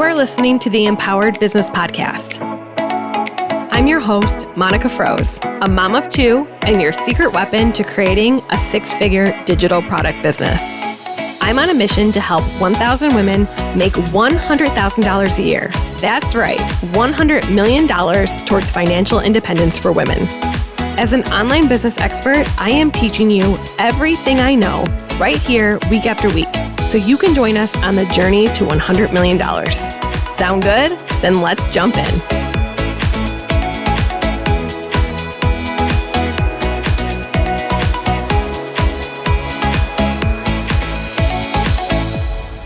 are listening to the Empowered Business Podcast. I'm your host, Monica Froese, a mom of two and your secret weapon to creating a six-figure digital product business. I'm on a mission to help 1,000 women make $100,000 a year. That's right, $100 million towards financial independence for women. As an online business expert, I am teaching you everything I know right here week after week, so you can join us on the journey to $100 million. Sound good? Then let's jump in.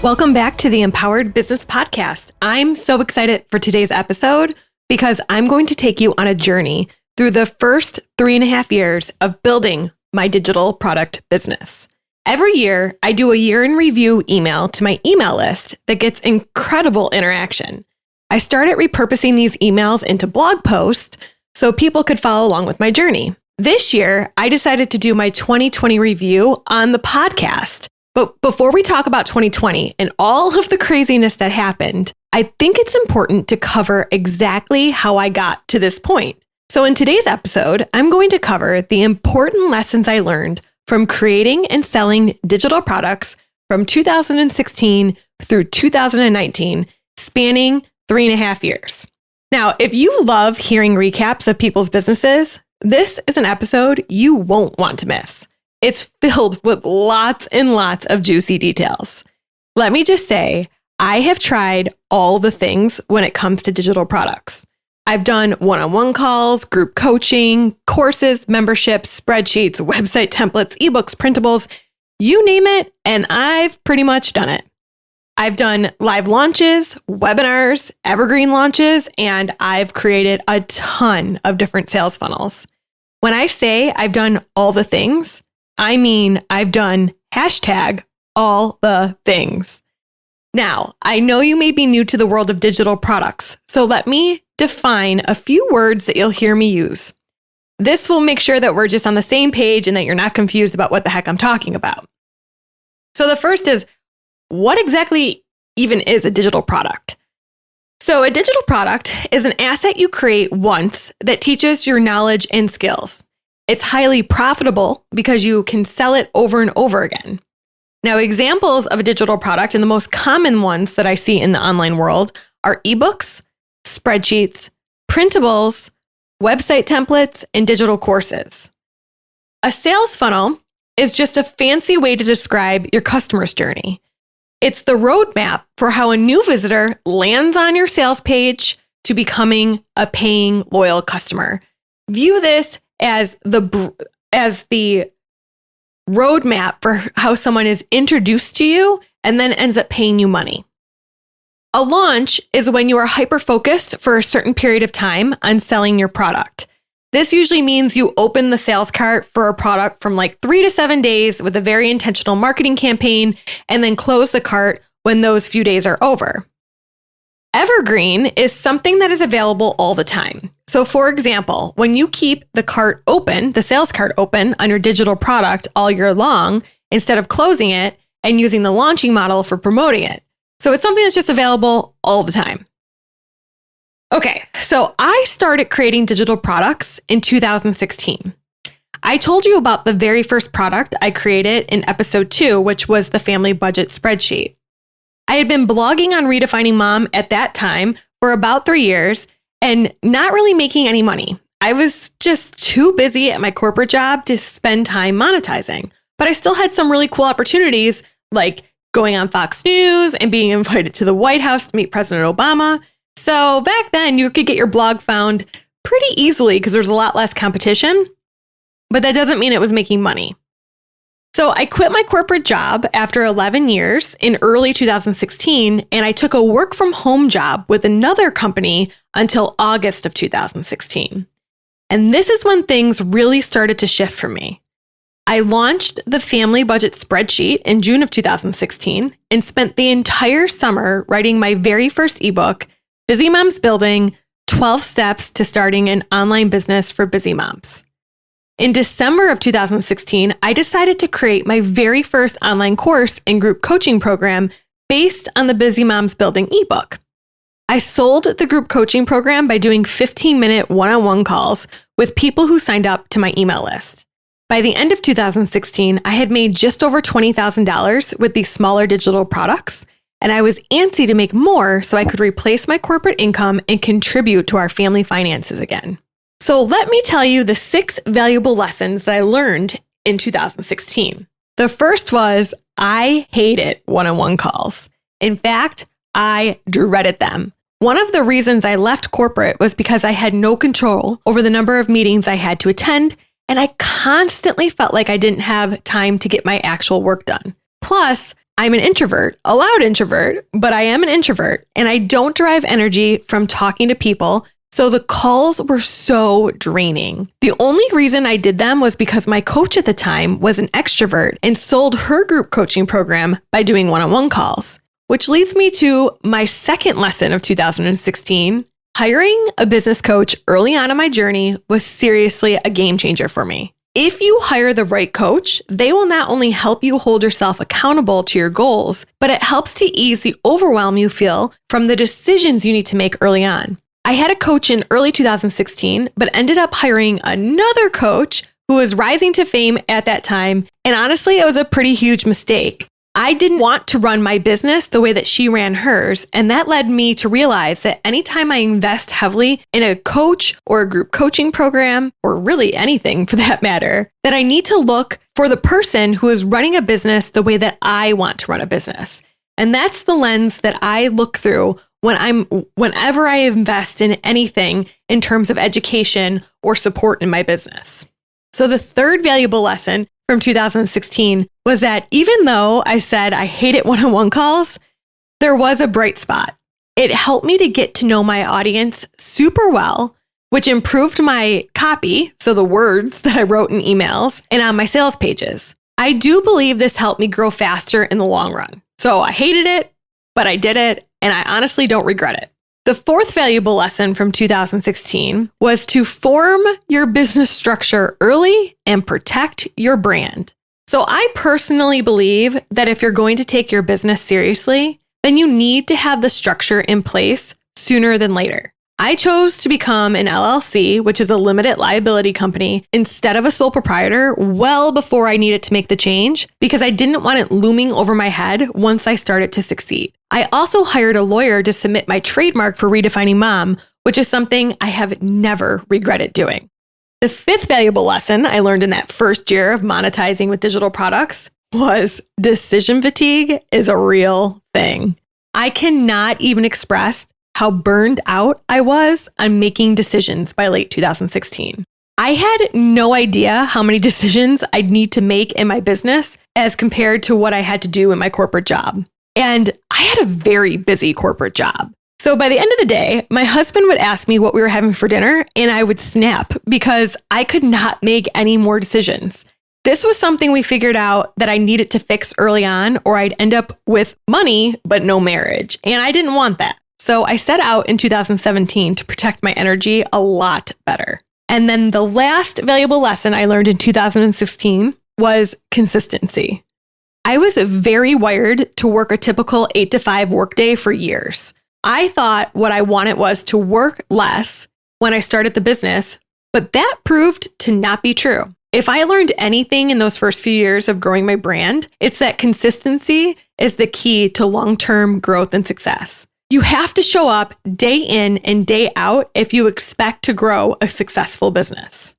Welcome back to the Empowered Business Podcast. I'm so excited for today's episode because I'm going to take you on a journey through the first 3.5 years of building my digital product business. Every year, I do a year in review email to my email list that gets incredible interaction. I started repurposing these emails into blog posts so people could follow along with my journey. This year, I decided to do my 2020 review on the podcast. But before we talk about 2020 and all of the craziness that happened, I think it's important to cover exactly how I got to this point. So in today's episode, I'm going to cover the important lessons I learned from creating and selling digital products from 2016 through 2019, spanning 3.5 years. Now, if you love hearing recaps of people's businesses, this is an episode you won't want to miss. It's filled with lots and lots of juicy details. Let me just say, I have tried all the things when it comes to digital products. I've done one-on-one calls, group coaching, courses, memberships, spreadsheets, website templates, ebooks, printables, you name it, and I've pretty much done it. I've done live launches, webinars, evergreen launches, and I've created a ton of different sales funnels. When I say I've done all the things, I mean I've done #all the things. Now, I know you may be new to the world of digital products, so let me define a few words that you'll hear me use. This will make sure that we're just on the same page and that you're not confused about what the heck I'm talking about. So the first is, what exactly even is a digital product? So a digital product is an asset you create once that teaches your knowledge and skills. It's highly profitable because you can sell it over and over again. Now, examples of a digital product and the most common ones that I see in the online world are ebooks, spreadsheets, printables, website templates, and digital courses. A sales funnel is just a fancy way to describe your customer's journey. It's the roadmap for how a new visitor lands on your sales page to becoming a paying loyal customer. View this as the roadmap for how someone is introduced to you and then ends up paying you money. A launch is when you are hyper-focused for a certain period of time on selling your product. This usually means you open the sales cart for a product from like 3 to 7 days with a very intentional marketing campaign and then close the cart when those few days are over. Evergreen is something that is available all the time. So for example, when you keep the cart open, the sales cart open on your digital product all year long, instead of closing it and using the launching model for promoting it. So it's something that's just available all the time. Okay, so I started creating digital products in 2016. I told you about the very first product I created in episode 2, which was the family budget spreadsheet. I had been blogging on Redefining Mom at that time for about 3 years and not really making any money. I was just too busy at my corporate job to spend time monetizing, but I still had some really cool opportunities like going on Fox News and being invited to the White House to meet President Obama. So back then you could get your blog found pretty easily because there's a lot less competition, but that doesn't mean it was making money. So I quit my corporate job after 11 years in early 2016, and I took a work from home job with another company until August of 2016. And this is when things really started to shift for me. I launched the family budget spreadsheet in June of 2016 and spent the entire summer writing my very first ebook, Busy Moms Building 12 Steps to Starting an Online Business for Busy Moms. In December of 2016, I decided to create my very first online course and group coaching program based on the Busy Moms Building ebook. I sold the group coaching program by doing 15-minute one-on-one calls with people who signed up to my email list. By the end of 2016, I had made just over $20,000 with these smaller digital products, and I was antsy to make more so I could replace my corporate income and contribute to our family finances again. So let me tell you the 6 valuable lessons that I learned in 2016. The first was I hated one-on-one calls. In fact, I dreaded them. One of the reasons I left corporate was because I had no control over the number of meetings I had to attend, and I constantly felt like I didn't have time to get my actual work done. Plus, I'm an introvert, a loud introvert, but I am an introvert, and I don't derive energy from talking to people, so the calls were so draining. The only reason I did them was because my coach at the time was an extrovert and sold her group coaching program by doing one-on-one calls. Which leads me to my second lesson of 2016. Hiring a business coach early on in my journey was seriously a game changer for me. If you hire the right coach, they will not only help you hold yourself accountable to your goals, but it helps to ease the overwhelm you feel from the decisions you need to make early on. I had a coach in early 2016, but ended up hiring another coach who was rising to fame at that time. And honestly, it was a pretty huge mistake. I didn't want to run my business the way that she ran hers, and that led me to realize that anytime I invest heavily in a coach or a group coaching program, or really anything for that matter, that I need to look for the person who is running a business the way that I want to run a business. And that's the lens that I look through whenever I invest in anything in terms of education or support in my business. So the third valuable lesson from 2016 was that even though I said I hated one-on-one calls, there was a bright spot. It helped me to get to know my audience super well, which improved my copy, so the words that I wrote in emails, and on my sales pages. I do believe this helped me grow faster in the long run. So I hated it, but I did it, and I honestly don't regret it. The fourth valuable lesson from 2016 was to form your business structure early and protect your brand. So I personally believe that if you're going to take your business seriously, then you need to have the structure in place sooner than later. I chose to become an LLC, which is a limited liability company, instead of a sole proprietor well before I needed to make the change because I didn't want it looming over my head once I started to succeed. I also hired a lawyer to submit my trademark for Redefining Mom, which is something I have never regretted doing. The fifth valuable lesson I learned in that first year of monetizing with digital products was decision fatigue is a real thing. I cannot even express how burned out I was on making decisions by late 2016. I had no idea how many decisions I'd need to make in my business as compared to what I had to do in my corporate job. And I had a very busy corporate job. So by the end of the day, my husband would ask me what we were having for dinner, and I would snap because I could not make any more decisions. This was something we figured out that I needed to fix early on, or I'd end up with money, but no marriage. And I didn't want that. So I set out in 2017 to protect my energy a lot better. And then the last valuable lesson I learned in 2016 was consistency. I was very wired to work a typical 8 to 5 workday for years. I thought what I wanted was to work less when I started the business, but that proved to not be true. If I learned anything in those first few years of growing my brand, it's that consistency is the key to long-term growth and success. You have to show up day in and day out if you expect to grow a successful business.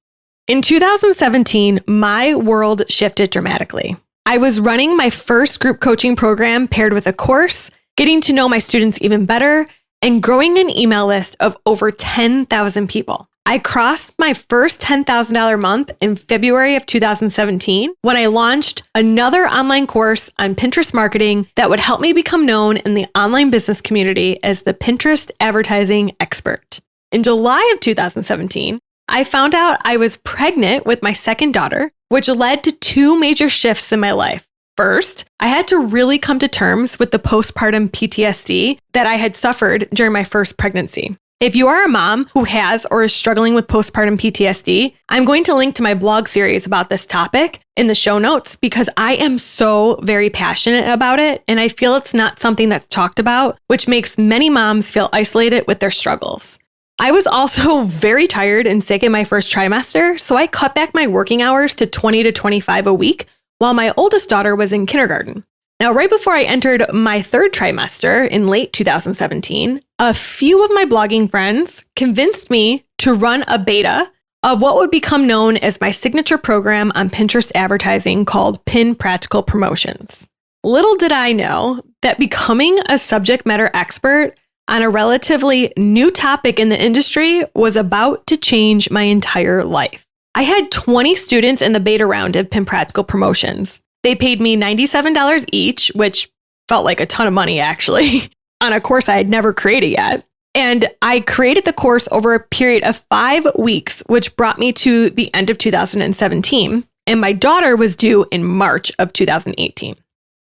In 2017, my world shifted dramatically. I was running my first group coaching program paired with a course, getting to know my students even better, and growing an email list of over 10,000 people. I crossed my first $10,000 month in February of 2017 when I launched another online course on Pinterest marketing that would help me become known in the online business community as the Pinterest advertising expert. In July of 2017, I found out I was pregnant with my second daughter, which led to 2 major shifts in my life. First, I had to really come to terms with the postpartum PTSD that I had suffered during my first pregnancy. If you are a mom who has or is struggling with postpartum PTSD, I'm going to link to my blog series about this topic in the show notes because I am so very passionate about it and I feel it's not something that's talked about, which makes many moms feel isolated with their struggles. I was also very tired and sick in my first trimester, so I cut back my working hours to 20 to 25 a week while my oldest daughter was in kindergarten. Now, right before I entered my third trimester in late 2017, a few of my blogging friends convinced me to run a beta of what would become known as my signature program on Pinterest advertising called Pin Practical Promotions. Little did I know that becoming a subject matter expert on a relatively new topic in the industry was about to change my entire life. I had 20 students in the beta round of Pin Practical Promotions. They paid me $97 each, which felt like a ton of money actually, on a course I had never created yet. And I created the course over a period of 5 weeks, which brought me to the end of 2017. And my daughter was due in March of 2018.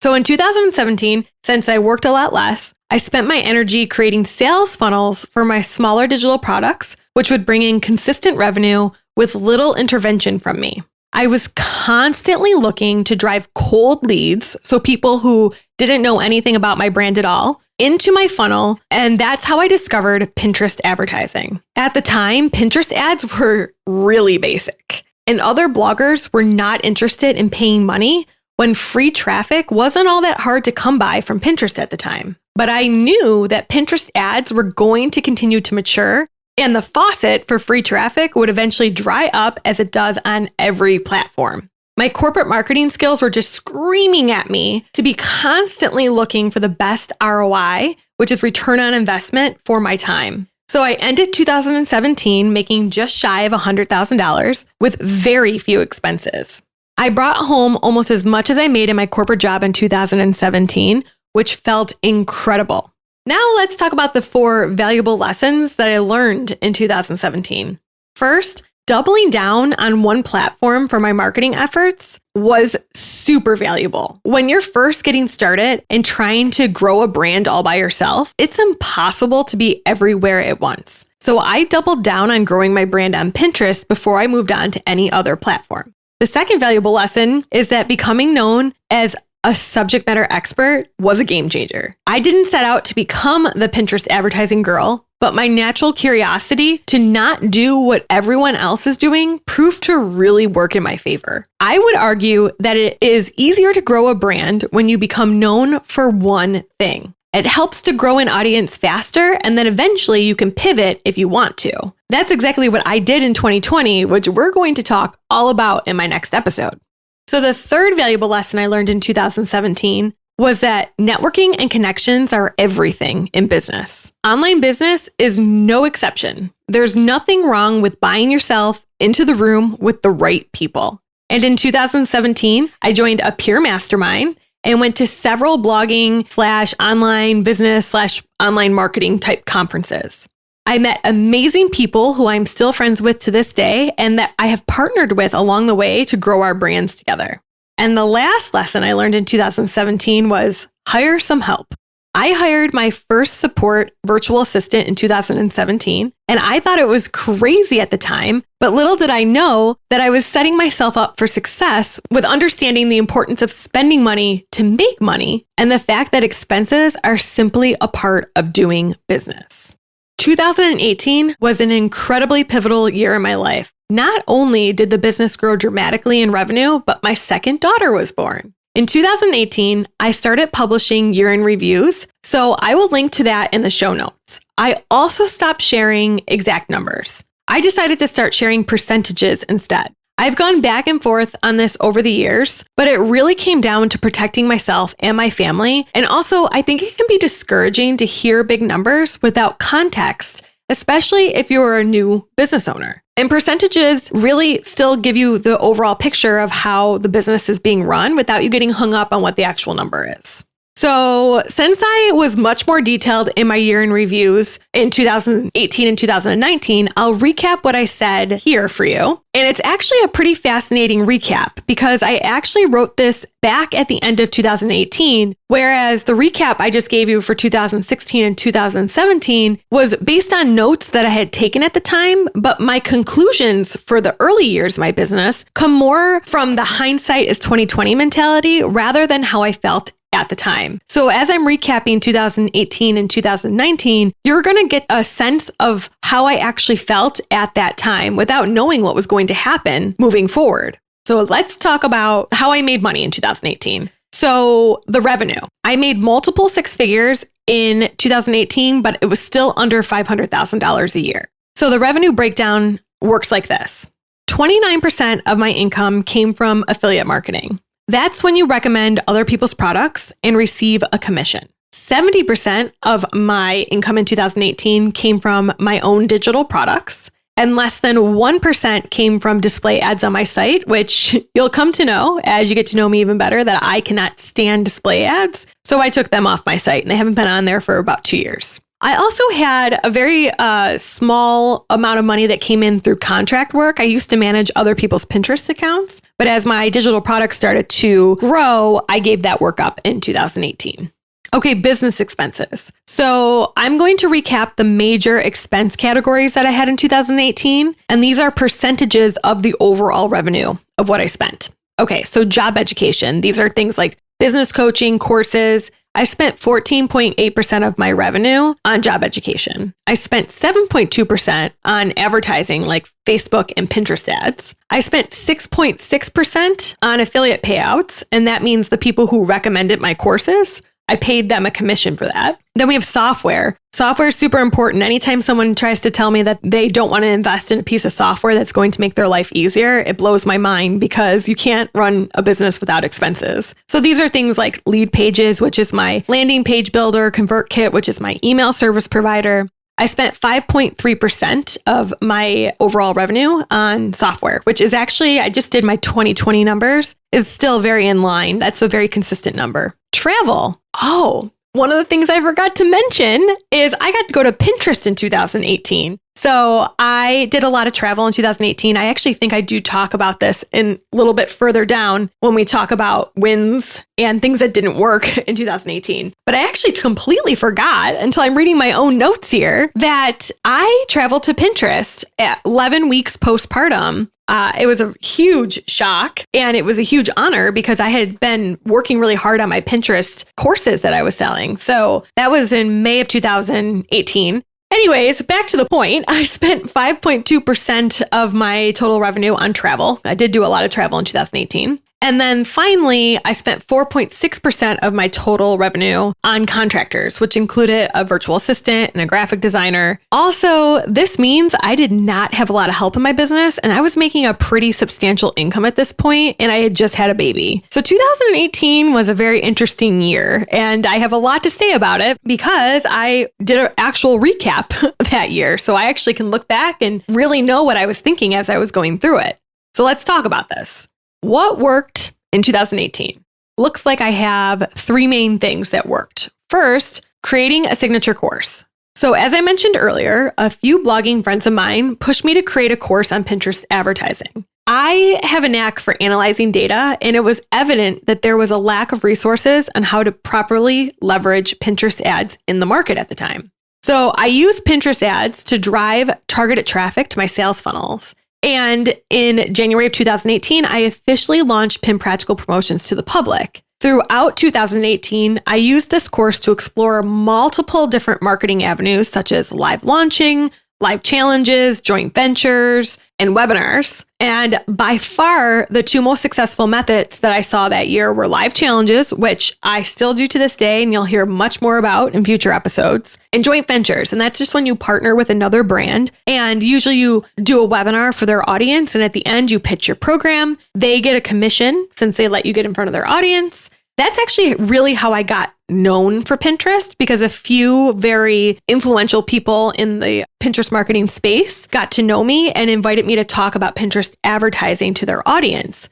So in 2017, since I worked a lot less, I spent my energy creating sales funnels for my smaller digital products, which would bring in consistent revenue with little intervention from me. I was constantly looking to drive cold leads, so people who didn't know anything about my brand at all, into my funnel, and that's how I discovered Pinterest advertising. At the time, Pinterest ads were really basic, and other bloggers were not interested in paying money when free traffic wasn't all that hard to come by from Pinterest at the time. But I knew that Pinterest ads were going to continue to mature, and the faucet for free traffic would eventually dry up as it does on every platform. My corporate marketing skills were just screaming at me to be constantly looking for the best ROI, which is return on investment for my time. So I ended 2017 making just shy of $100,000 with very few expenses. I brought home almost as much as I made in my corporate job in 2017, which felt incredible. Now let's talk about the 4 valuable lessons that I learned in 2017. First, doubling down on one platform for my marketing efforts was super valuable. When you're first getting started and trying to grow a brand all by yourself, it's impossible to be everywhere at once. So I doubled down on growing my brand on Pinterest before I moved on to any other platform. The second valuable lesson is that becoming known as a subject matter expert was a game changer. I didn't set out to become the Pinterest advertising girl, but my natural curiosity to not do what everyone else is doing proved to really work in my favor. I would argue that it is easier to grow a brand when you become known for one thing. It helps to grow an audience faster, and then eventually you can pivot if you want to. That's exactly what I did in 2020, which we're going to talk all about in my next episode. So the third valuable lesson I learned in 2017 was that networking and connections are everything in business. Online business is no exception. There's nothing wrong with buying yourself into the room with the right people. And in 2017, I joined a peer mastermind and went to several blogging/online business/online marketing type conferences. I met amazing people who I'm still friends with to this day and that I have partnered with along the way to grow our brands together. And the last lesson I learned in 2017 was hire some help. I hired my first support virtual assistant in 2017, and I thought it was crazy at the time, but little did I know that I was setting myself up for success with understanding the importance of spending money to make money and the fact that expenses are simply a part of doing business. 2018 was an incredibly pivotal year in my life. Not only did the business grow dramatically in revenue, but my second daughter was born. In 2018, I started publishing year-end reviews, so I will link to that in the show notes. I also stopped sharing exact numbers. I decided to start sharing percentages instead. I've gone back and forth on this over the years, but it really came down to protecting myself and my family. And also, I think it can be discouraging to hear big numbers without context, especially if you're a new business owner. And percentages really still give you the overall picture of how the business is being run without you getting hung up on what the actual number is. So since I was much more detailed in my year in reviews in 2018 and 2019, I'll recap what I said here for you. And it's actually a pretty fascinating recap because I actually wrote this back at the end of 2018, whereas the recap I just gave you for 2016 and 2017 was based on notes that I had taken at the time, but my conclusions for the early years of my business come more from the hindsight is 2020 mentality rather than how I felt at the time. So as I'm recapping 2018 and 2019, you're going to get a sense of how I actually felt at that time without knowing what was going to happen moving forward. So let's talk about how I made money in 2018. So the revenue, I made multiple six figures in 2018, but it was still under $500,000 a year. So the revenue breakdown works like this. 29% of my income came from affiliate marketing. That's when you recommend other people's products and receive a commission. 70% of my income in 2018 came from my own digital products, and less than 1% came from display ads on my site, which you'll come to know as you get to know me even better that I cannot stand display ads. So I took them off my site and they haven't been on there for about 2 years. I also had a very small amount of money that came in through contract work. I used to manage other people's Pinterest accounts, but as my digital products started to grow, I gave that work up in 2018. Okay, business expenses. So I'm going to recap the major expense categories that I had in 2018, and these are percentages of the overall revenue of what I spent. Okay, so job education. These are things like business coaching, courses. I spent 14.8% of my revenue on job education. I spent 7.2% on advertising like Facebook and Pinterest ads. I spent 6.6% on affiliate payouts, and that means the people who recommended my courses, I paid them a commission for that. Then we have software. Software is super important. Anytime someone tries to tell me that they don't want to invest in a piece of software that's going to make their life easier, it blows my mind because you can't run a business without expenses. So these are things like Lead Pages, which is my landing page builder, ConvertKit, which is my email service provider. I spent 5.3% of my overall revenue on software, which is actually, I just did my 2020 numbers, is still very in line. That's a very consistent number. Travel. Oh, one of the things I forgot to mention is I got to go to Pinterest in 2018. So I did a lot of travel in 2018. I actually think I do talk about this in a little bit further down when we talk about wins and things that didn't work in 2018. But I actually completely forgot until I'm reading my own notes here that I traveled to Pinterest at 11 weeks postpartum. It was a huge shock and it was a huge honor because I had been working really hard on my Pinterest courses that I was selling. So that was in May of 2018. Anyways, back to the point, I spent 5.2% of my total revenue on travel. I did do a lot of travel in 2018. And then finally, I spent 4.6% of my total revenue on contractors, which included a virtual assistant and a graphic designer. Also, this means I did not have a lot of help in my business, and I was making a pretty substantial income at this point, and I had just had a baby. So 2018 was a very interesting year, and I have a lot to say about it because I did an actual recap that year. So I actually can look back and really know what I was thinking as I was going through it. So let's talk about this. What worked in 2018? Looks like I have three main things that worked. First, creating a signature course. So as I mentioned earlier, a few blogging friends of mine pushed me to create a course on Pinterest advertising. I have a knack for analyzing data, and it was evident that there was a lack of resources on how to properly leverage Pinterest ads in the market at the time. So I used Pinterest ads to drive targeted traffic to my sales funnels. And in January of 2018, I officially launched Pin Practical Promotions to the public. Throughout 2018, I used this course to explore multiple different marketing avenues, such as live launching, live challenges, joint ventures, and webinars. And by far, the two most successful methods that I saw that year were live challenges, which I still do to this day, and you'll hear much more about in future episodes, and joint ventures. And that's just when you partner with another brand. And usually you do a webinar for their audience. And at the end, you pitch your program. They get a commission since they let you get in front of their audience. That's actually really how I got known for Pinterest, because a few very influential people in the Pinterest marketing space got to know me and invited me to talk about Pinterest advertising to their audience.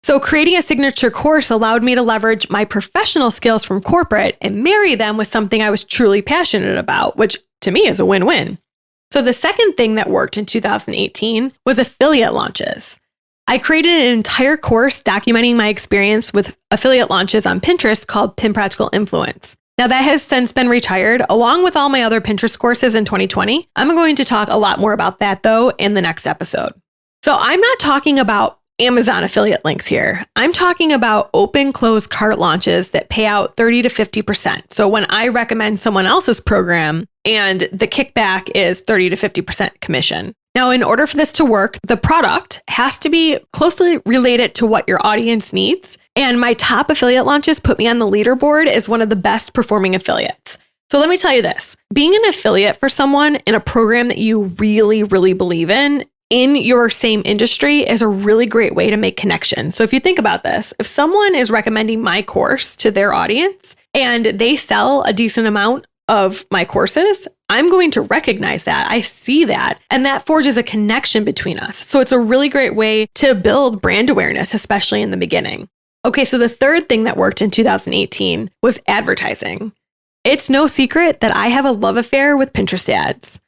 So creating a signature course allowed me to leverage my professional skills from corporate and marry them with something I was truly passionate about, which to me is a win-win. So the second thing that worked in 2018 was affiliate launches. I created an entire course documenting my experience with affiliate launches on Pinterest called Pin Practical Influence. Now that has since been retired, along with all my other Pinterest courses in 2020. I'm going to talk a lot more about that though in the next episode. So I'm not talking about Amazon affiliate links here. I'm talking about open close cart launches that pay out 30 to 50%. So when I recommend someone else's program and the kickback is 30 to 50% commission. Now, in order for this to work, the product has to be closely related to what your audience needs. And my top affiliate launches put me on the leaderboard as one of the best performing affiliates. So let me tell you this, being an affiliate for someone in a program that you really, really believe in your same industry is a really great way to make connections. So if you think about this, if someone is recommending my course to their audience and they sell a decent amount of my courses, I'm going to recognize that. I see that. And that forges a connection between us. So it's a really great way to build brand awareness, especially in the beginning. Okay, so the third thing that worked in 2018 was advertising. It's no secret that I have a love affair with Pinterest ads.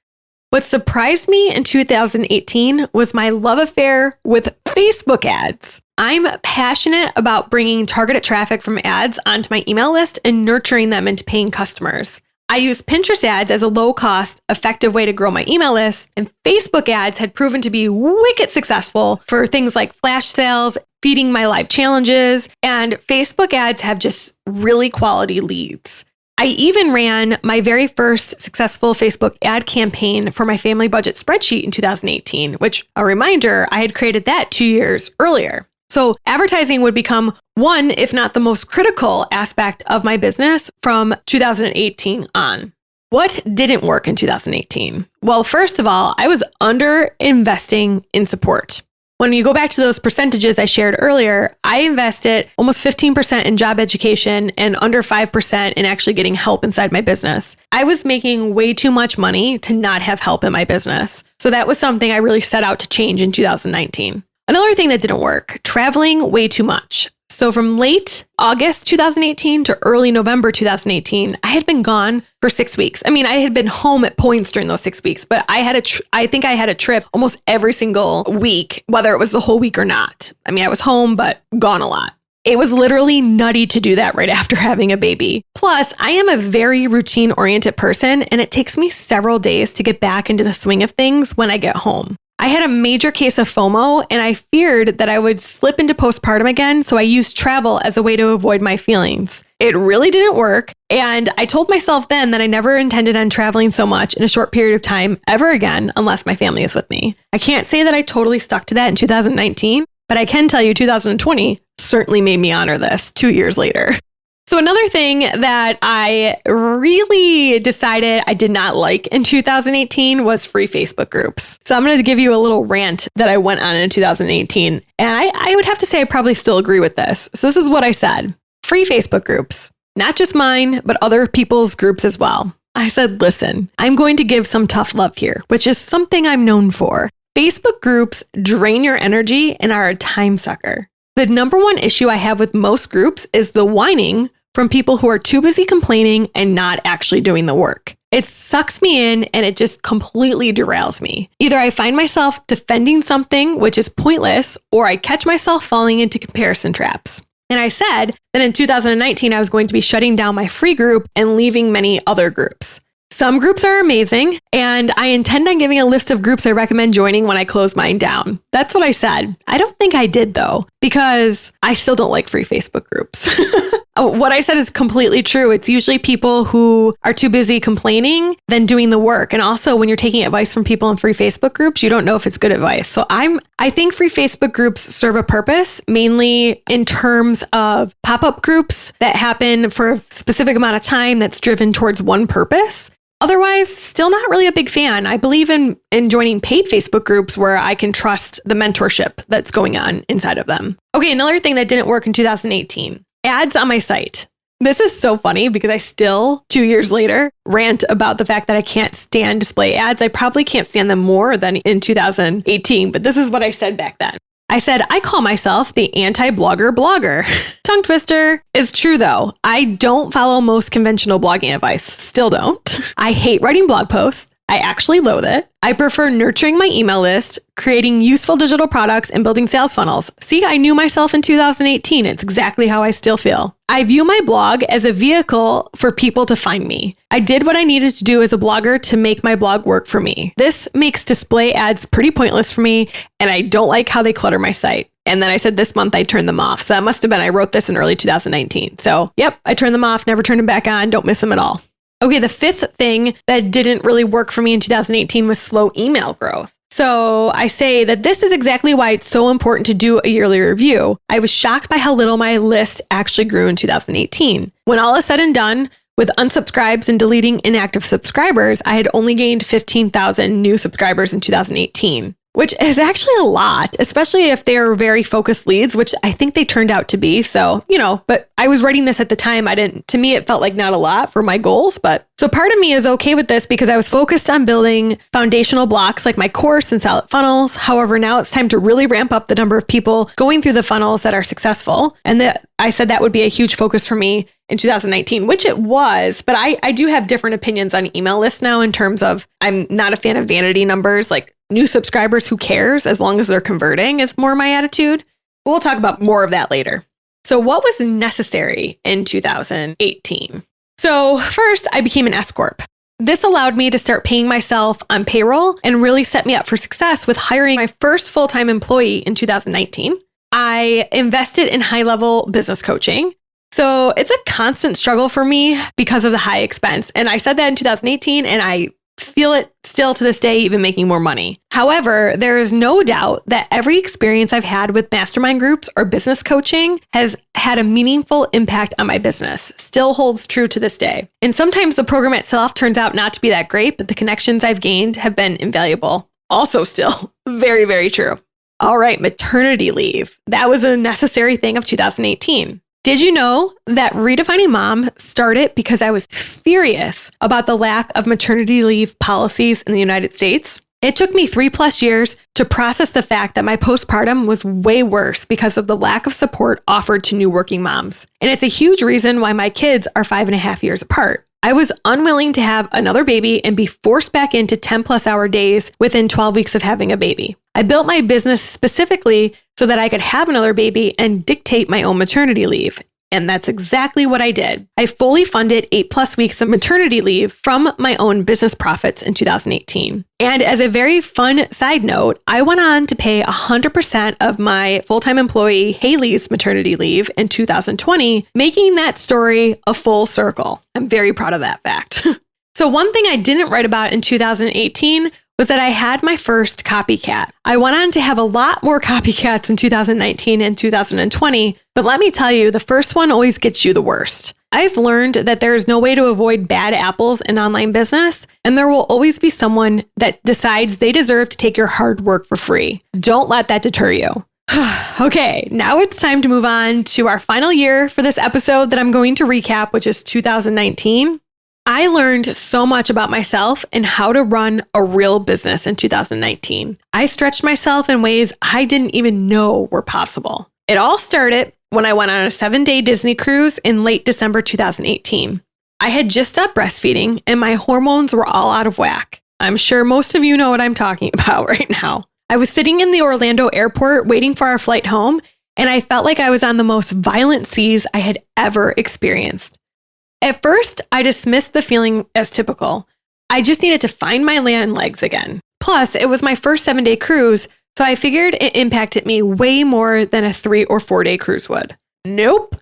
What surprised me in 2018 was my love affair with Facebook ads. I'm passionate about bringing targeted traffic from ads onto my email list and nurturing them into paying customers. I use Pinterest ads as a low-cost, effective way to grow my email list, and Facebook ads had proven to be wicked successful for things like flash sales, feeding my live challenges, and Facebook ads have just really quality leads. I even ran my very first successful Facebook ad campaign for my family budget spreadsheet in 2018, which, a reminder, I had created that 2 years earlier. So advertising would become one, if not the most critical aspect of my business from 2018 on. What didn't work in 2018? Well, first of all, I was under investing in support. When you go back to those percentages I shared earlier, I invested almost 15% in job education and under 5% in actually getting help inside my business. I was making way too much money to not have help in my business. So that was something I really set out to change in 2019. Another thing that didn't work, traveling way too much. So from late August 2018 to early November 2018, I had been gone for 6 weeks. I mean, I had been home at points during those 6 weeks, but I think I had a trip almost every single week, whether it was the whole week or not. I mean, I was home, but gone a lot. It was literally nutty to do that right after having a baby. Plus, I am a very routine-oriented person, and it takes me several days to get back into the swing of things when I get home. I had a major case of FOMO and I feared that I would slip into postpartum again, so I used travel as a way to avoid my feelings. It really didn't work, and I told myself then that I never intended on traveling so much in a short period of time ever again unless my family is with me. I can't say that I totally stuck to that in 2019, but I can tell you 2020 certainly made me honor this 2 years later. So another thing that I really decided I did not like in 2018 was free Facebook groups. So I'm going to give you a little rant that I went on in 2018. And I would have to say I probably still agree with this. So this is what I said. Free Facebook groups, not just mine, but other people's groups as well. I said, listen, I'm going to give some tough love here, which is something I'm known for. Facebook groups drain your energy and are a time sucker. The number one issue I have with most groups is the whining from people who are too busy complaining and not actually doing the work. It sucks me in and it just completely derails me. Either I find myself defending something which is pointless, or I catch myself falling into comparison traps. And I said that in 2019, I was going to be shutting down my free group and leaving many other groups. Some groups are amazing, and I intend on giving a list of groups I recommend joining when I close mine down. That's what I said. I don't think I did, though, because I still don't like free Facebook groups. What I said is completely true. It's usually people who are too busy complaining than doing the work. And also, when you're taking advice from people in free Facebook groups, you don't know if it's good advice. So I think free Facebook groups serve a purpose, mainly in terms of pop-up groups that happen for a specific amount of time that's driven towards one purpose. Otherwise, still not really a big fan. I believe in joining paid Facebook groups where I can trust the mentorship that's going on inside of them. Okay, another thing that didn't work in 2018, ads on my site. This is so funny because I still, 2 years later, rant about the fact that I can't stand display ads. I probably can't stand them more than in 2018, but this is what I said back then. I said, I call myself the anti-blogger blogger. Tongue twister. It's true though. I don't follow most conventional blogging advice. Still don't. I hate writing blog posts. I actually loathe it. I prefer nurturing my email list, creating useful digital products, and building sales funnels. See, I knew myself in 2018. It's exactly how I still feel. I view my blog as a vehicle for people to find me. I did what I needed to do as a blogger to make my blog work for me. This makes display ads pretty pointless for me, and I don't like how they clutter my site. And then I said this month I turned them off. So that must have been, I wrote this in early 2019. So yep, I turned them off, never turned them back on. Don't miss them at all. Okay, the fifth thing that didn't really work for me in 2018 was slow email growth. So I say that this is exactly why it's so important to do a yearly review. I was shocked by how little my list actually grew in 2018. When all is said and done, with unsubscribes and deleting inactive subscribers, I had only gained 15,000 new subscribers in 2018. Which is actually a lot, especially if they're very focused leads, which I think they turned out to be. So, but I was writing this at the time. To me, it felt like not a lot for my goals. But so part of me is okay with this because I was focused on building foundational blocks like my course and Sell It funnels. However, now it's time to really ramp up the number of people going through the funnels that are successful. And that I said that would be a huge focus for me in 2019, which it was. But I do have different opinions on email lists now in terms of I'm not a fan of vanity numbers like new subscribers, who cares as long as they're converting is more my attitude. We'll talk about more of that later. So what was necessary in 2018? So first, I became an S Corp. This allowed me to start paying myself on payroll and really set me up for success with hiring my first full-time employee in 2019. I invested in high-level business coaching. So it's a constant struggle for me because of the high expense. And I said that in 2018, and I feel it still to this day, even making more money. However, there is no doubt that every experience I've had with mastermind groups or business coaching has had a meaningful impact on my business. Still holds true to this day. And sometimes the program itself turns out not to be that great, but the connections I've gained have been invaluable. Also still very, very true. All right, maternity leave. That was a necessary thing of 2018. Did you know that Redefining Mom started because I was furious about the lack of maternity leave policies in the United States? It took me 3+ years to process the fact that my postpartum was way worse because of the lack of support offered to new working moms. And it's a huge reason why my kids are 5.5 years apart. I was unwilling to have another baby and be forced back into 10+ hour days within 12 weeks of having a baby. I built my business specifically so that I could have another baby and dictate my own maternity leave. And that's exactly what I did. I fully funded 8+ weeks of maternity leave from my own business profits in 2018. And as a very fun side note, I went on to pay 100% of my full-time employee Haley's maternity leave in 2020, making that story a full circle. I'm very proud of that fact. So one thing I didn't write about in 2018 was that I had my first copycat. I went on to have a lot more copycats in 2019 and 2020, but let me tell you, the first one always gets you the worst. I've learned that there is no way to avoid bad apples in online business, and there will always be someone that decides they deserve to take your hard work for free. Don't let that deter you. Okay, now it's time to move on to our final year for this episode that I'm going to recap, which is 2019. I learned so much about myself and how to run a real business in 2019. I stretched myself in ways I didn't even know were possible. It all started when I went on a 7-day Disney cruise in late December 2018. I had just stopped breastfeeding and my hormones were all out of whack. I'm sure most of you know what I'm talking about right now. I was sitting in the Orlando airport waiting for our flight home, and I felt like I was on the most violent seas I had ever experienced. At first, I dismissed the feeling as typical. I just needed to find my land legs again. Plus, it was my first 7-day cruise, so I figured it impacted me way more than a 3 or 4-day cruise would. Nope.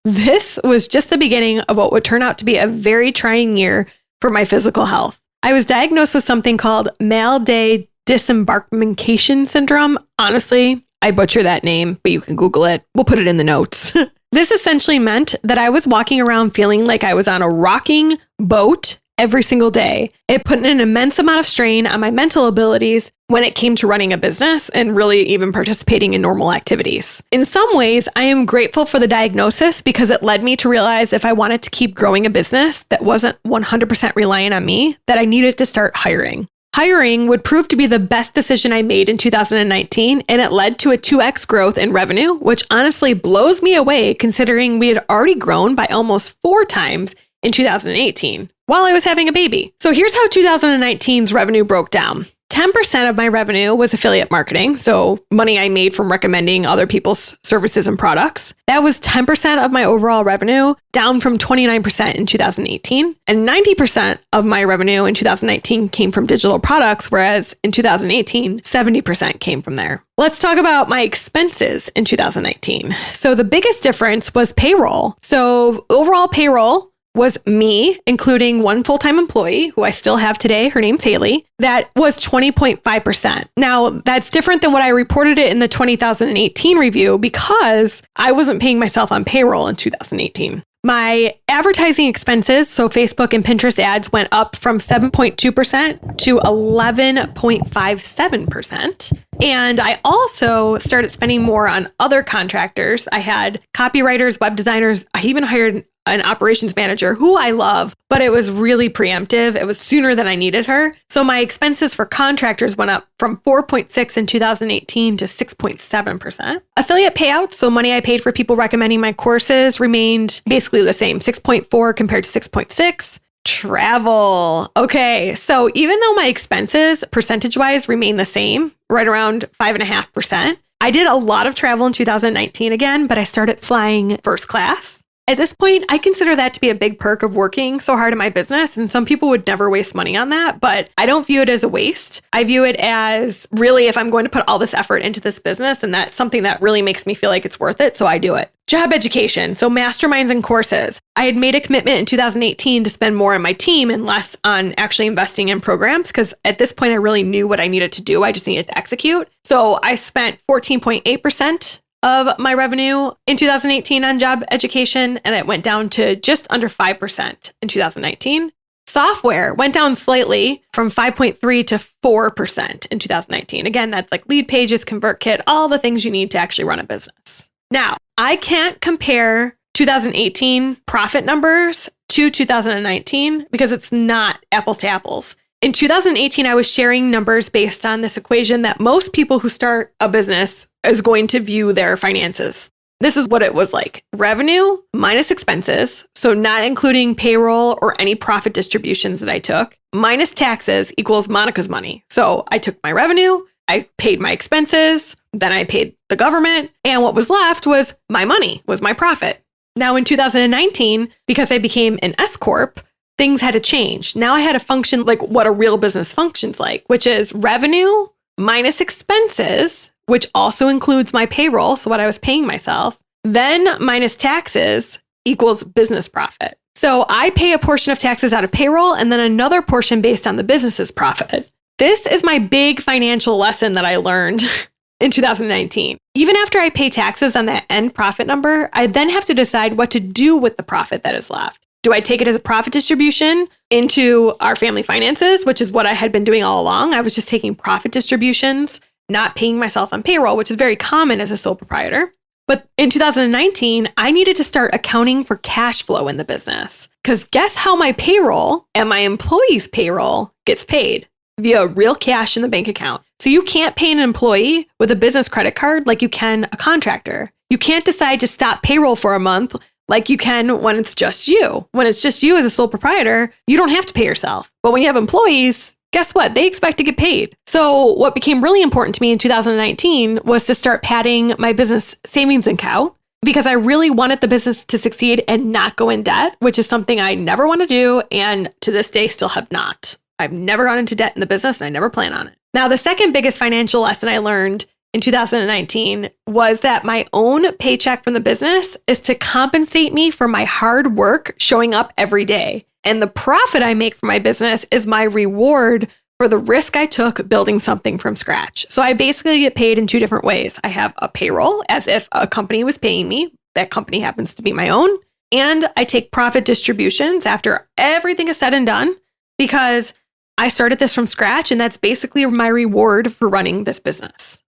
This was just the beginning of what would turn out to be a very trying year for my physical health. I was diagnosed with something called Mal-Day Disembarkation Syndrome. Honestly, I butcher that name, but you can Google it. We'll put it in the notes. This essentially meant that I was walking around feeling like I was on a rocking boat every single day. It put an immense amount of strain on my mental abilities when it came to running a business and really even participating in normal activities. In some ways, I am grateful for the diagnosis because it led me to realize if I wanted to keep growing a business that wasn't 100% reliant on me, that I needed to start hiring. Hiring would prove to be the best decision I made in 2019, and it led to a 2x growth in revenue, which honestly blows me away considering we had already grown by almost 4 times in 2018 while I was having a baby. So here's how 2019's revenue broke down. 10% of my revenue was affiliate marketing, so money I made from recommending other people's services and products. That was 10% of my overall revenue, down from 29% in 2018. And 90% of my revenue in 2019 came from digital products, whereas in 2018, 70% came from there. Let's talk about my expenses in 2019. So the biggest difference was payroll. So overall payroll was me, including one full-time employee who I still have today. Her name's Haley. That was 20.5%. Now, that's different than what I reported it in the 2018 review because I wasn't paying myself on payroll in 2018. My advertising expenses, so Facebook and Pinterest ads, went up from 7.2% to 11.57%. And I also started spending more on other contractors. I had copywriters, web designers. I even hired an operations manager who I love, but it was really preemptive. It was sooner than I needed her. So my expenses for contractors went up from 4.6 in 2018 to 6.7%. Affiliate payouts, so money I paid for people recommending my courses, remained basically the same, 6.4 compared to 6.6. Travel. Okay, so even though my expenses percentage-wise remain the same, right around 5.5%, I did a lot of travel in 2019 again, but I started flying first class. At this point, I consider that to be a big perk of working so hard in my business. And some people would never waste money on that, but I don't view it as a waste. I view it as really, if I'm going to put all this effort into this business, and that's something that really makes me feel like it's worth it. So I do it. Job education. So masterminds and courses. I had made a commitment in 2018 to spend more on my team and less on actually investing in programs because at this point, I really knew what I needed to do. I just needed to execute. So I spent 14.8% of my revenue in 2018 on job education, and it went down to just under 5% in 2019. Software went down slightly from 5.3 to 4% in 2019. Again, that's like lead pages, ConvertKit, all the things you need to actually run a business. Now, I can't compare 2018 profit numbers to 2019 because it's not apples to apples. In 2018, I was sharing numbers based on this equation that most people who start a business is going to view their finances. This is what it was like. Revenue minus expenses, so not including payroll or any profit distributions that I took, minus taxes equals Monica's money. So I took my revenue, I paid my expenses, then I paid the government, and what was left was my money, was my profit. Now in 2019, because I became an S Corp, things had to change. Now I had to function like what a real business functions like, which is revenue minus expenses, which also includes my payroll, so what I was paying myself, then minus taxes equals business profit. So I pay a portion of taxes out of payroll and then another portion based on the business's profit. This is my big financial lesson that I learned in 2019. Even after I pay taxes on that end profit number, I then have to decide what to do with the profit that is left. Do I take it as a profit distribution into our family finances, which is what I had been doing all along? I was just taking profit distributions, not paying myself on payroll, which is very common as a sole proprietor. But in 2019, I needed to start accounting for cash flow in the business. Because guess how my payroll and my employees' payroll gets paid? Via real cash in the bank account. So you can't pay an employee with a business credit card like you can a contractor. You can't decide to stop payroll for a month like you can when it's just you. When it's just you as a sole proprietor, you don't have to pay yourself. But when you have employees, guess what? They expect to get paid. So what became really important to me in 2019 was to start padding my business savings account because I really wanted the business to succeed and not go in debt, which is something I never want to do. And to this day, still have not. I've never gone into debt in the business and I never plan on it. Now, the second biggest financial lesson I learned in 2019 was that my own paycheck from the business is to compensate me for my hard work showing up every day. And the profit I make from my business is my reward for the risk I took building something from scratch. So I basically get paid in 2 different ways. I have a payroll as if a company was paying me. That company happens to be my own. And I take profit distributions after everything is said and done because I started this from scratch and that's basically my reward for running this business.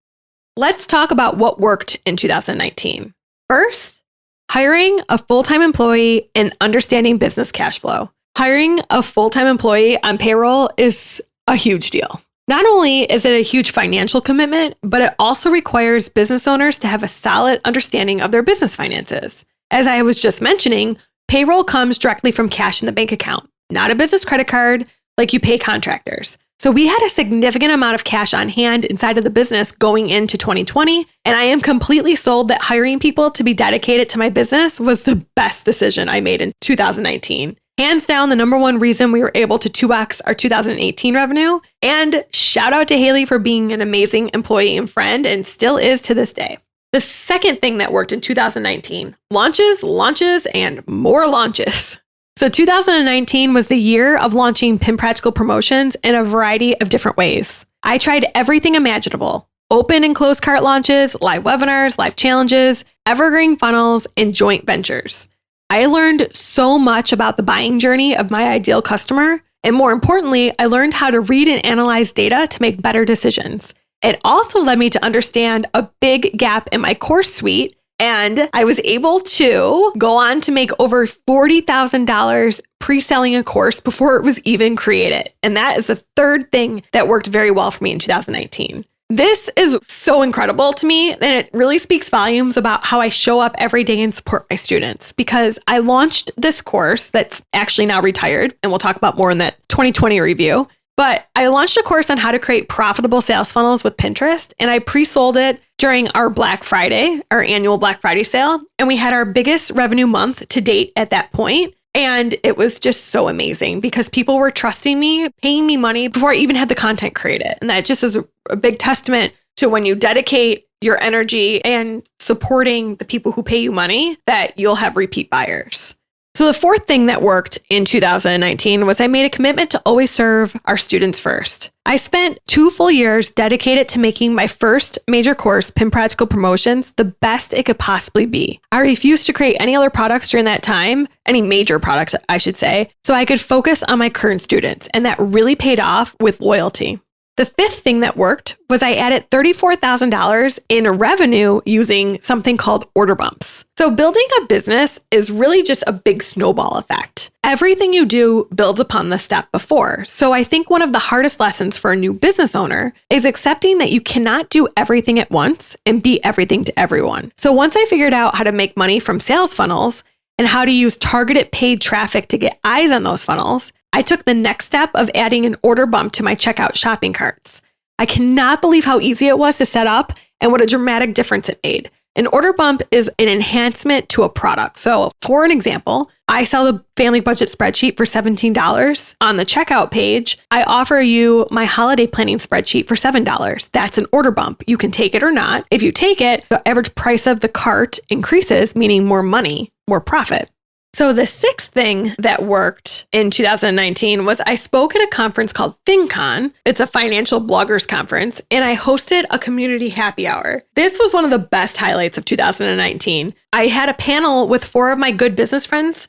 Let's talk about what worked in 2019. First, hiring a full-time employee and understanding business cash flow. Hiring a full-time employee on payroll is a huge deal. Not only is it a huge financial commitment, but it also requires business owners to have a solid understanding of their business finances. As I was just mentioning, payroll comes directly from cash in the bank account, not a business credit card like you pay contractors. So we had a significant amount of cash on hand inside of the business going into 2020, and I am completely sold that hiring people to be dedicated to my business was the best decision I made in 2019. Hands down, the number one reason we were able to 2x our 2018 revenue. And shout out to Haley for being an amazing employee and friend, and still is to this day. The second thing that worked in 2019, launches, and more launches. So 2019 was the year of launching Pin Practical promotions in a variety of different ways. I tried everything imaginable: open and closed cart launches, live webinars, live challenges, evergreen funnels, and joint ventures. I learned so much about the buying journey of my ideal customer. And more importantly, I learned how to read and analyze data to make better decisions. It also led me to understand a big gap in my course suite. And I was able to go on to make over $40,000 pre-selling a course before it was even created. And that is the third thing that worked very well for me in 2019. This is so incredible to me, and it really speaks volumes about how I show up every day and support my students, because I launched this course that's actually now retired, and we'll talk about more in that 2020 review. But I launched a course on how to create profitable sales funnels with Pinterest, and I pre-sold it during our Black Friday, our annual Black Friday sale, and we had our biggest revenue month to date at that point. And it was just so amazing because people were trusting me, paying me money before I even had the content created. And that just is a big testament to when you dedicate your energy and supporting the people who pay you money, that you'll have repeat buyers. So the fourth thing that worked in 2019 was I made a commitment to always serve our students first. I spent 2 full years dedicated to making my first major course, Pin Practical Promotions, the best it could possibly be. I refused to create any other products during that time, any major products, I should say, so I could focus on my current students, and that really paid off with loyalty. The fifth thing that worked was I added $34,000 in revenue using something called order bumps. So building a business is really just a big snowball effect. Everything you do builds upon the step before. So I think one of the hardest lessons for a new business owner is accepting that you cannot do everything at once and be everything to everyone. So once I figured out how to make money from sales funnels and how to use targeted paid traffic to get eyes on those funnels, I took the next step of adding an order bump to my checkout shopping carts. I cannot believe how easy it was to set up and what a dramatic difference it made. An order bump is an enhancement to a product. So for an example, I sell the family budget spreadsheet for $17. On the checkout page, I offer you my holiday planning spreadsheet for $7. That's an order bump. You can take it or not. If you take it, the average price of the cart increases, meaning more money, more profit. So the sixth thing that worked in 2019 was I spoke at a conference called FinCon. It's a financial bloggers conference, and I hosted a community happy hour. This was one of the best highlights of 2019. I had a panel with 4 of my good business friends,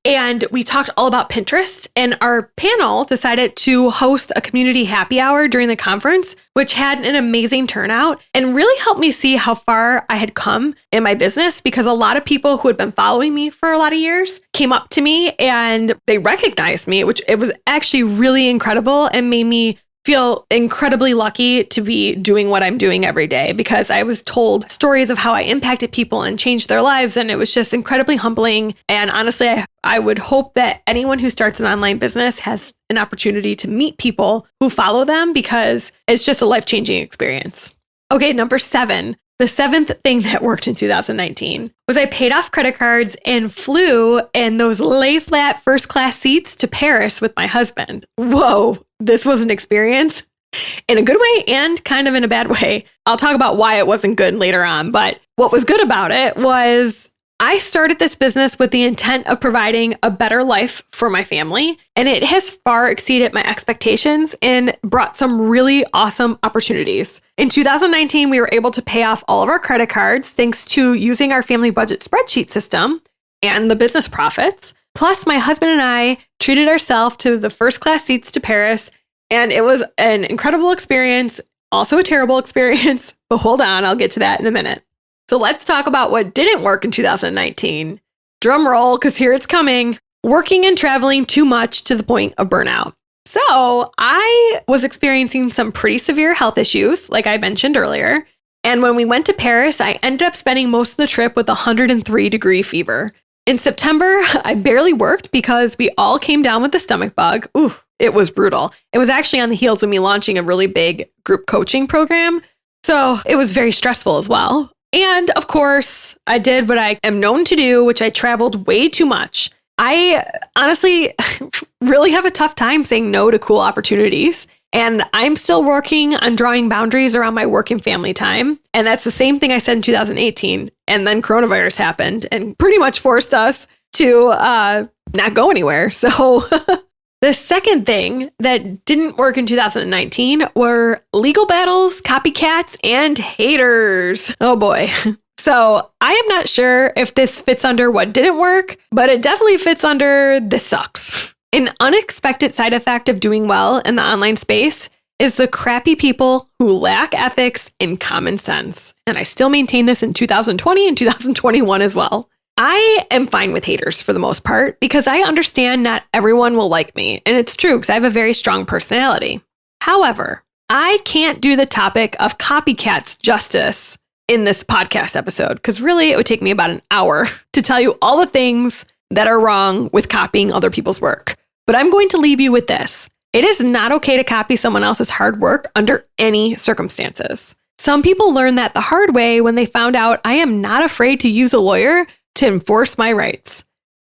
and we talked all about Pinterest, and our panel decided to host a community happy hour during the conference, which had an amazing turnout and really helped me see how far I had come in my business, because a lot of people who had been following me for a lot of years came up to me and they recognized me, which it was actually really incredible and made me feel incredibly lucky to be doing what I'm doing every day, because I was told stories of how I impacted people and changed their lives. And it was just incredibly humbling. And honestly, I would hope that anyone who starts an online business has an opportunity to meet people who follow them, because it's just a life-changing experience. Okay, number 7. The 7th thing that worked in 2019 was I paid off credit cards and flew in those lay flat first class seats to Paris with my husband. Whoa, this was an experience in a good way and kind of in a bad way. I'll talk about why it wasn't good later on, but what was good about it was I started this business with the intent of providing a better life for my family, and it has far exceeded my expectations and brought some really awesome opportunities. In 2019, we were able to pay off all of our credit cards thanks to using our family budget spreadsheet system and the business profits. Plus, my husband and I treated ourselves to the first class seats to Paris, and it was an incredible experience, also a terrible experience, but hold on, I'll get to that in a minute. So let's talk about what didn't work in 2019. Drum roll, because here it's coming. Working and traveling too much to the point of burnout. So I was experiencing some pretty severe health issues, like I mentioned earlier. And when we went to Paris, I ended up spending most of the trip with 103-degree fever. In September, I barely worked because we all came down with the stomach bug. Ooh, it was brutal. It was actually on the heels of me launching a really big group coaching program. So it was very stressful as well. And of course, I did what I am known to do, which I traveled way too much. I honestly really have a tough time saying no to cool opportunities. And I'm still working on drawing boundaries around my work and family time. And that's the same thing I said in 2018. And then coronavirus happened and pretty much forced us to not go anywhere. So the second thing that didn't work in 2019 were legal battles, copycats, and haters. Oh boy. So I am not sure if this fits under what didn't work, but it definitely fits under this sucks. An unexpected side effect of doing well in the online space is the crappy people who lack ethics and common sense. And I still maintain this in 2020 and 2021 as well. I am fine with haters for the most part because I understand not everyone will like me. And it's true because I have a very strong personality. However, I can't do the topic of copycats justice in this podcast episode because really it would take me about an hour to tell you all the things that are wrong with copying other people's work. But I'm going to leave you with this. It is not okay to copy someone else's hard work under any circumstances. Some people learned that the hard way when they found out I am not afraid to use a lawyer to enforce my rights.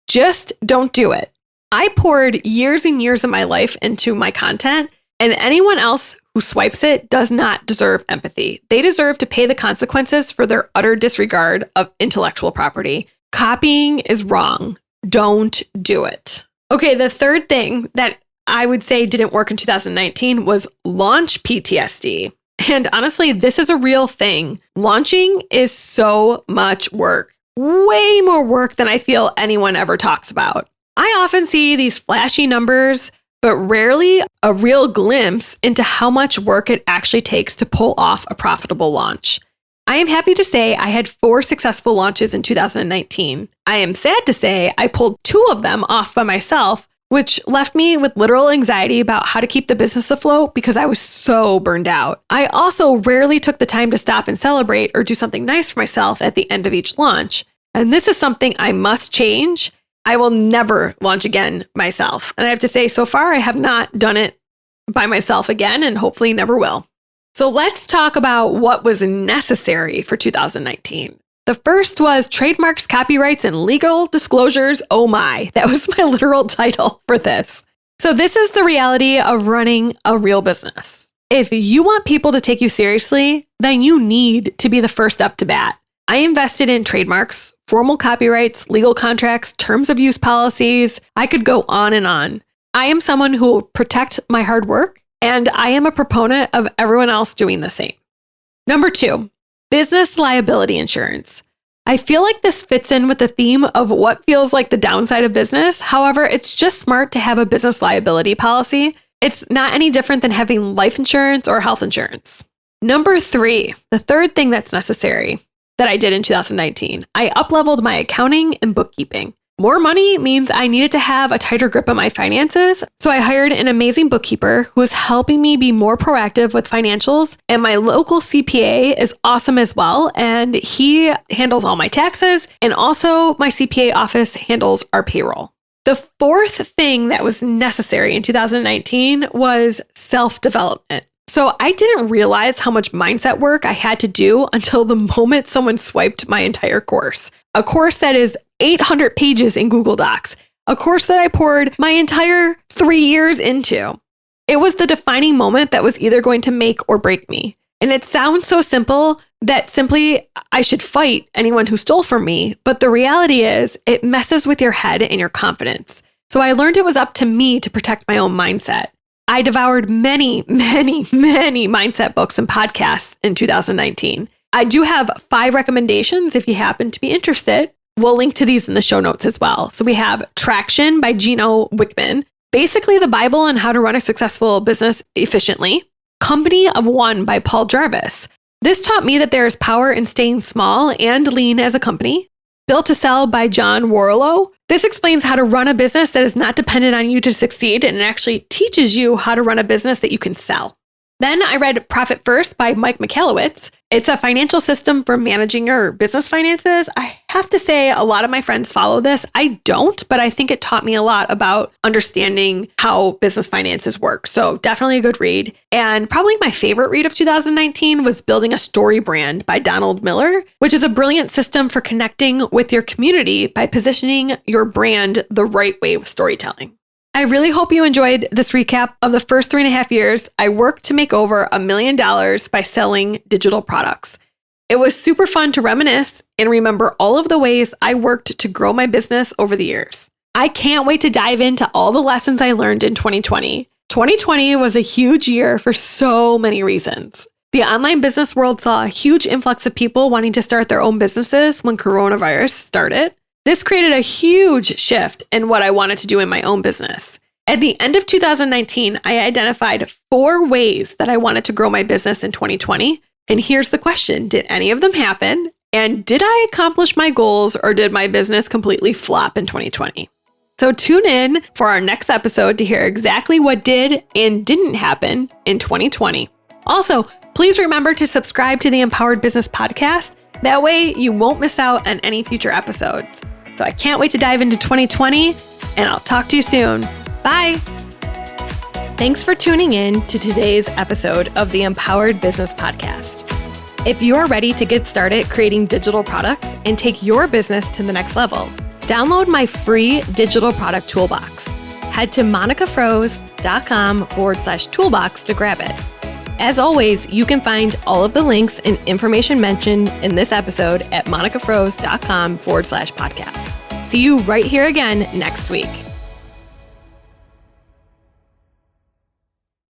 Just don't do it. I poured years and years of my life into my content, and anyone else who swipes it does not deserve empathy. They deserve to pay the consequences for their utter disregard of intellectual property. Copying is wrong. Don't do it. Okay, the third thing that I would say didn't work in 2019 was launch PTSD. And honestly, this is a real thing. Launching is so much work, way more work than I feel anyone ever talks about. I often see these flashy numbers, but rarely a real glimpse into how much work it actually takes to pull off a profitable launch. I am happy to say I had 4 successful launches in 2019. I am sad to say I pulled 2 of them off by myself, which left me with literal anxiety about how to keep the business afloat because I was so burned out. I also rarely took the time to stop and celebrate or do something nice for myself at the end of each launch. And this is something I must change. I will never launch again myself. And I have to say, so far, I have not done it by myself again and hopefully never will. So let's talk about what was necessary for 2019. The first was trademarks, copyrights, and legal disclosures. Oh my, that was my literal title for this. So this is the reality of running a real business. If you want people to take you seriously, then you need to be the first up to bat. I invested in trademarks, formal copyrights, legal contracts, terms of use policies. I could go on and on. I am someone who will protect my hard work, and I am a proponent of everyone else doing the same. Number 2, business liability insurance. I feel like this fits in with the theme of what feels like the downside of business. However, it's just smart to have a business liability policy. It's not any different than having life insurance or health insurance. Number 3, the third thing that's necessary that I did in 2019, I up-leveled my accounting and bookkeeping. More money means I needed to have a tighter grip on my finances, so I hired an amazing bookkeeper who is helping me be more proactive with financials, and my local CPA is awesome as well, and he handles all my taxes, and also my CPA office handles our payroll. The fourth thing that was necessary in 2019 was self-development. So I didn't realize how much mindset work I had to do until the moment someone swiped my entire course. A course that is 800 pages in Google Docs. A course that I poured my entire 3 years into. It was the defining moment that was either going to make or break me. And it sounds so simple that simply I should fight anyone who stole from me. But the reality is it messes with your head and your confidence. So I learned it was up to me to protect my own mindset. I devoured many mindset books and podcasts in 2019. I do have 5 recommendations if you happen to be interested. We'll link to these in the show notes as well. So we have Traction by Gino Wickman, basically the Bible on how to run a successful business efficiently. Company of One by Paul Jarvis. This taught me that there is power in staying small and lean as a company. Built to Sell by John Warrillow. This explains how to run a business that is not dependent on you to succeed, and it actually teaches you how to run a business that you can sell. Then I read Profit First by Mike Michalowicz. It's a financial system for managing your business finances. I have to say a lot of my friends follow this. I don't, but I think it taught me a lot about understanding how business finances work. So definitely a good read. And probably my favorite read of 2019 was Building a Story Brand by Donald Miller, which is a brilliant system for connecting with your community by positioning your brand the right way with storytelling. I really hope you enjoyed this recap of the first 3.5 years I worked to make over $1 million by selling digital products. It was super fun to reminisce and remember all of the ways I worked to grow my business over the years. I can't wait to dive into all the lessons I learned in 2020. 2020 was a huge year for so many reasons. The online business world saw a huge influx of people wanting to start their own businesses when coronavirus started. This created a huge shift in what I wanted to do in my own business. At the end of 2019, I identified 4 ways that I wanted to grow my business in 2020. And here's the question: did any of them happen? And did I accomplish my goals, or did my business completely flop in 2020? So tune in for our next episode to hear exactly what did and didn't happen in 2020. Also, please remember to subscribe to the Empowered Business Podcast. That way you won't miss out on any future episodes. So I can't wait to dive into 2020, and I'll talk to you soon. Bye. Thanks for tuning in to today's episode of the Empowered Business Podcast. If you are ready to get started creating digital products and take your business to the next level, download my free digital product toolbox. Head to monicafroese.com/toolbox to grab it. As always, you can find all of the links and information mentioned in this episode at monicafroese.com/podcast. See you right here again next week.